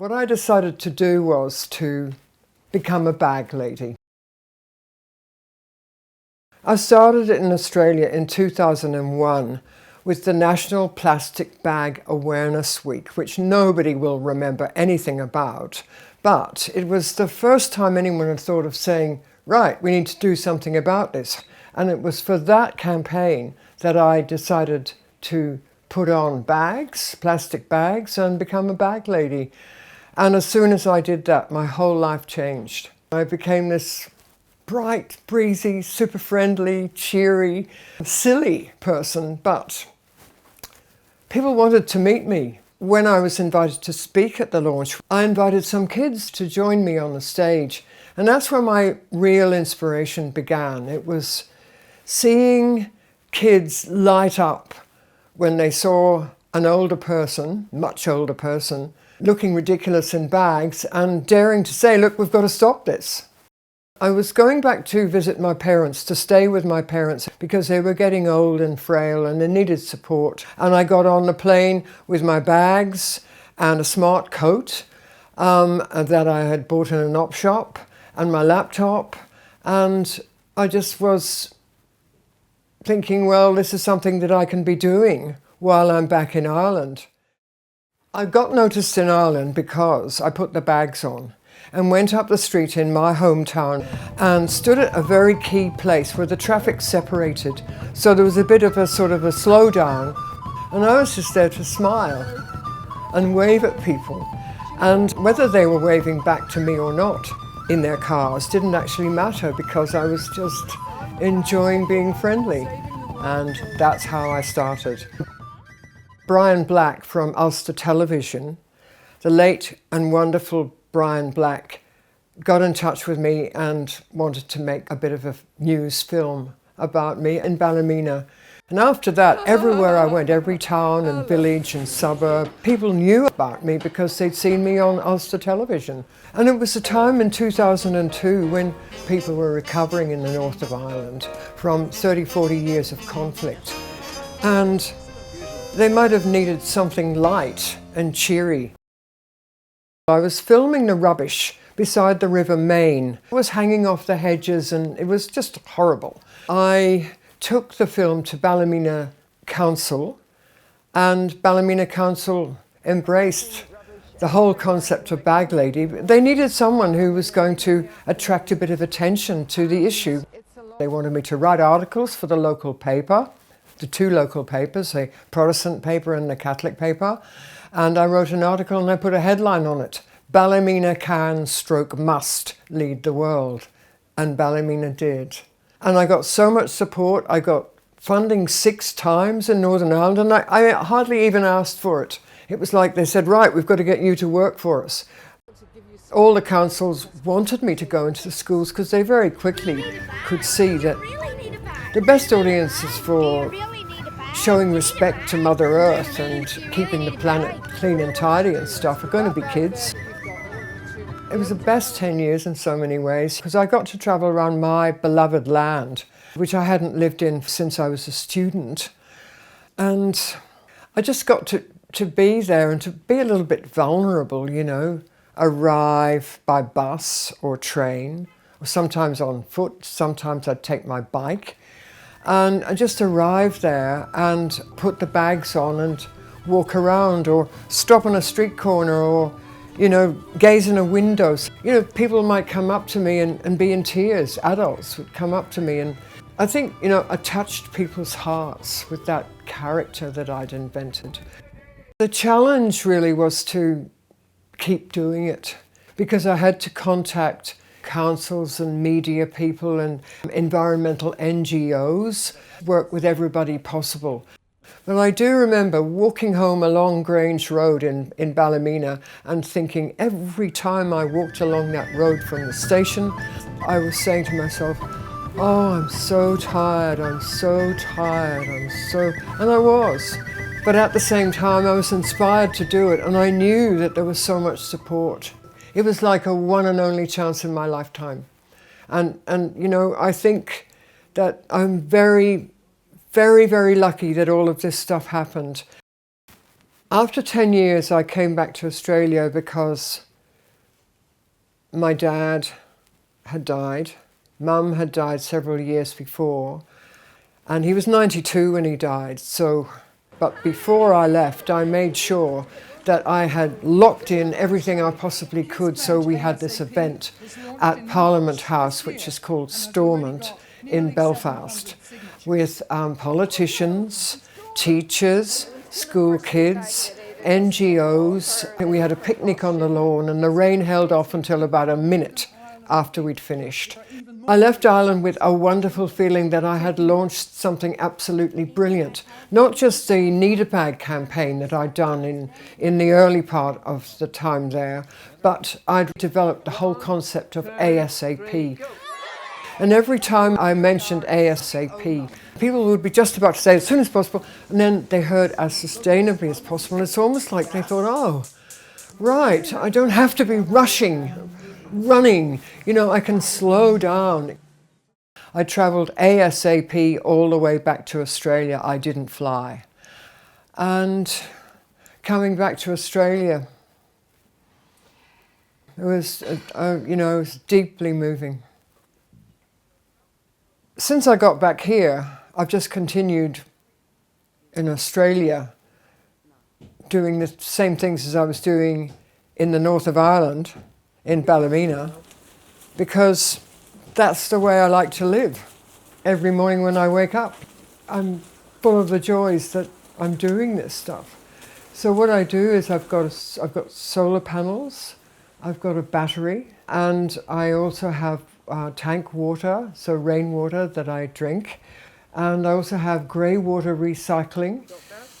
What I decided to do was to become a bag lady. I started it in Australia in 2001 with the National Plastic Bag Awareness Week, which nobody will remember anything about. But it was the first time anyone had thought of saying, right, we need to do something about this. And it was for that campaign that I decided to put on bags, plastic bags, and become a bag lady. And as soon as I did that, my whole life changed. I became this bright, breezy, super friendly, cheery, silly person, but people wanted to meet me. When I was invited to speak at the launch, I invited some kids to join me on the stage. And that's where my real inspiration began. It was seeing kids light up when they saw an older person, much older person, looking ridiculous in bags and daring to say, look, we've got to stop this. I was going back to visit my parents, to stay with my parents, because they were getting old and frail and they needed support. And I got on the plane with my bags and a smart coat that I had bought in an op shop and my laptop. And I just was thinking, well, this is something that I can be doing while I'm back in Ireland. I got noticed in Ireland because I put the bags on and went up the street in my hometown and stood at a very key place where the traffic separated. So there was a bit of a sort of a slowdown, and I was just there to smile and wave at people. And whether they were waving back to me or not in their cars didn't actually matter, because I was just enjoying being friendly. And that's how I started. Brian Black from Ulster Television, the late and wonderful Brian Black, got in touch with me and wanted to make a bit of a news film about me in Ballymena. And after that, everywhere I went, every town and village and suburb, people knew about me because they'd seen me on Ulster Television. And it was a time in 2002 when people were recovering in the north of Ireland from 30, 40 years of conflict. And they might have needed something light and cheery. I was filming the rubbish beside the River Main. It was hanging off the hedges and it was just horrible. I took the film to Ballymena Council, and Ballymena Council embraced the whole concept of Baglady. They needed someone who was going to attract a bit of attention to the issue. They wanted me to write articles for the local paper, the two local papers, a Protestant paper and a Catholic paper. And I wrote an article and I put a headline on it: Ballymena can/must lead the world. And Ballymena did. And I got so much support. I got funding 6 times in Northern Ireland, and I hardly even asked for it. It was like they said, right, we've got to get you to work for us. All the councils wanted me to go into the schools because they very quickly could see that the best audiences for showing respect to Mother Earth and keeping the planet clean and tidy and stuff are going to be kids. It was the best 10 years in so many ways, because I got to travel around my beloved land, which I hadn't lived in since I was a student. And I just got to be there and to be a little bit vulnerable, you know, arrive by bus or train, or sometimes on foot, sometimes I'd take my bike. And I just arrive there and put the bags on and walk around, or stop on a street corner, or, you know, gaze in a window. You know, people might come up to me and be in tears. Adults would come up to me, and I think, you know, I touched people's hearts with that character that I'd invented. The challenge really was to keep doing it, because I had to contact councils and media people and environmental NGOs, work with everybody possible. But I do remember walking home along Grange Road in Ballymena and thinking every time I walked along that road from the station, I was saying to myself, oh, I'm so tired, I'm so tired, and I was. But at the same time, I was inspired to do it, and I knew that there was so much support. It was like a one and only chance in my lifetime. And you know, I think that I'm very, very, very lucky that all of this stuff happened. After 10 years, I came back to Australia because my dad had died. Mum had died several years before, and he was 92 when he died. But before I left, I made sure that I had locked in everything I possibly could, so we had this event at Parliament House, which is called Stormont in Belfast, with politicians, teachers, school kids, NGOs. And we had a picnic on the lawn, and the rain held off until about a minute after we'd finished. I left Ireland with a wonderful feeling that I had launched something absolutely brilliant. Not just the Need a Bag campaign that I'd done in the early part of the time there, but I'd developed the whole concept of ASAP. And every time I mentioned ASAP, people would be just about to say as soon as possible, and then they heard as sustainably as possible. And it's almost like they thought, oh, right, I don't have to be running, I can slow down. I travelled ASAP all the way back to Australia. I didn't fly. And coming back to Australia, it was, it was deeply moving. Since I got back here, I've just continued in Australia doing the same things as I was doing in the north of Ireland, in Ballymena, because that's the way I like to live. Every morning when I wake up, I'm full of the joys that I'm doing this stuff. So what I do is I've got solar panels, I've got a battery, and I also have tank water, so rainwater that I drink. And I also have grey water recycling,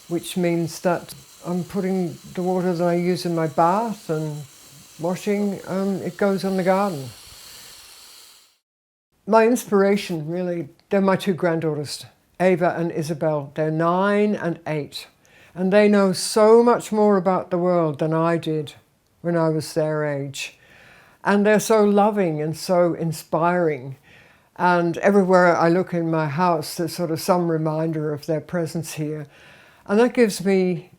which means that I'm putting the water that I use in my bath and washing, it goes on the garden. My inspiration, really, they're my two granddaughters, Ava and Isabel. They're 9 and 8. And they know so much more about the world than I did when I was their age. And they're so loving and so inspiring. And everywhere I look in my house, there's sort of some reminder of their presence here. And that gives me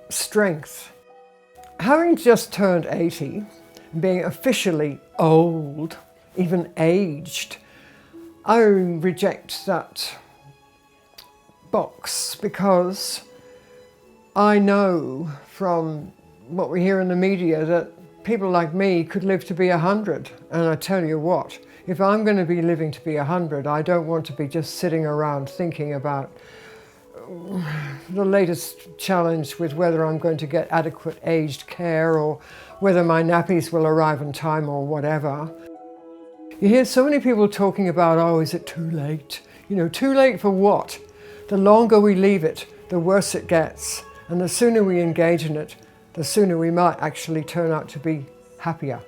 strength. Having just turned 80, being officially old, even aged, I reject that box because I know from what we hear in the media that people like me could live to be 100. And I tell you what, if I'm going to be living to be 100, I don't want to be just sitting around thinking about the latest challenge with whether I'm going to get adequate aged care or whether my nappies will arrive on time or whatever. You hear so many people talking about, oh, is it too late? Too late for what? The longer we leave it, the worse it gets. And the sooner we engage in it, the sooner we might actually turn out to be happier.